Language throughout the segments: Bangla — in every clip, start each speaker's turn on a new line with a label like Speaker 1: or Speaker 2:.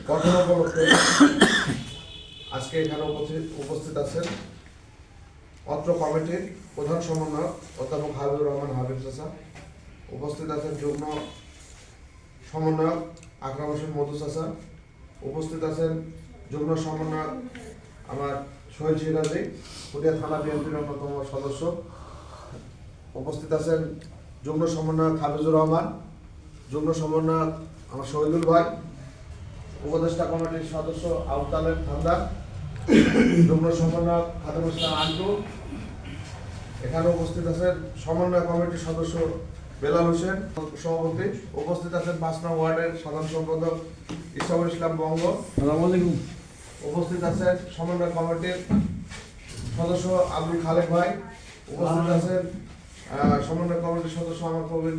Speaker 1: গঠন উপলক্ষে আজকে এখানে উপস্থিত আছেন অত্র কমিটির প্রধান সমন্বয়ক অধ্যাপক হাবিবুর রহমান হাবিব চাচা, উপস্থিত আছেন যুগ্ম সমন্বয়ক আকরাম হোসেন মধু চাচা, উপস্থিত আছেন যুগ্ম সমন্বয়ক আমার শহীদ সিরাজি, পুরিয়া থানা বিএনপির অন্যতম সদস্য, উপস্থিত আছেন যুগ্ম সমন্বয়ক হাফিজুর রহমান, যুগ্ম সমন্বয়ক আমার শহীদুল ভাই, উপদেষ্টা কমিটির সদস্য আউতালের থান্দার, যুগ্ম সমন্বয়ক খাদিমুল ইসলাম আন্টু, এখানে উপস্থিত আছেন সমন্বয় কমিটির সদস্য বেলাল হোসেন সভাপতি, উপস্থিত আছেন ৫ নং ওয়ার্ডের সাধারণ সম্পাদক ইসলামুল ইসলাম বঙ্গ, উপস্থিত আছেন সমন্বয় কমিটির সদস্য আব্দুল খালেক ভাই, উপস্থিত আছেন সমন্বয় কমিটির সদস্য আমার প্রবীণ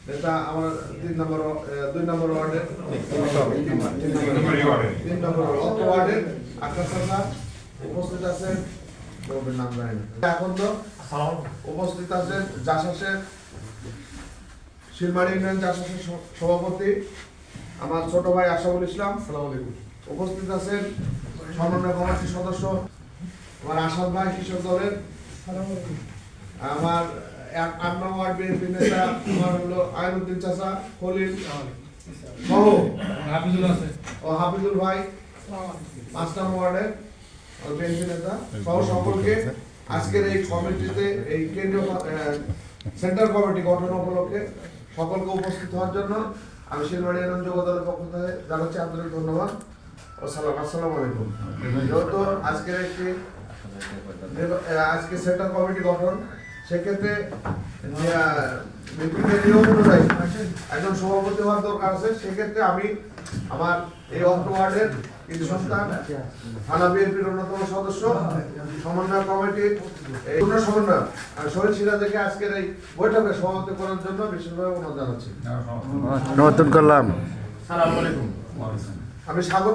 Speaker 1: নেতা আমার ২ নম্বর ওয়ার্ডের ৩ নম্বর ওয়ার্ডের আকাশ চাচা, উপস্থিত আছেন নাম জানি না এখন তো উপস্থিত আছেন জাসাসের শিলমারি ইউনিয়ন জাসাসের সভাপতি আমার ছোট ভাই আশাফুল ইসলাম, আসসালামু আলাইকুম। উপস্থিত আছেন সমন্বয় কমিটির সদস্য আমার আসাদ ভাই কৃষক দলের, আমার ৮ নং ওয়ার্ড বিএনপি নেতা আমার হলো আইনুদ্দিন চাচা খলিল সহ হাফিজুল ভাই ৫ নং ওয়ার্ডের বিএনপি নেতা সহ সকলকে আজকের এই কমিটিতে এই কেন্দ্রীয় সেন্ট্রাল কমিটি গঠন উপলক্ষে সকলকে উপস্থিত হওয়ার জন্য আমি শিলমারি ইউনিয়ন যুব দলের পক্ষ থেকে জানাচ্ছি আন্তরিক ধন্যবাদ ও আসসালামু আলাইকুম। যেহেতু আজকে সেন্ট্রাল কমিটি গঠন, সেক্ষেত্রে নিয়ম অনুযায়ী একজন সভাপতি হওয়ার দরকার আছে, সেক্ষেত্রে আমি আমার এই অত্র ওয়ার্ডের কিছু সন্তান থানা বিএনপির অন্যতম সদস্য সমন্বয় কমিটির সমন্বয় শহীদ সিরাজকে আজকের এই বৈঠকে সভাপতি করার জন্য বিশেষভাবে অনুরোধ জানাচ্ছি।
Speaker 2: নতুন করলাম
Speaker 1: আমি স্বাগত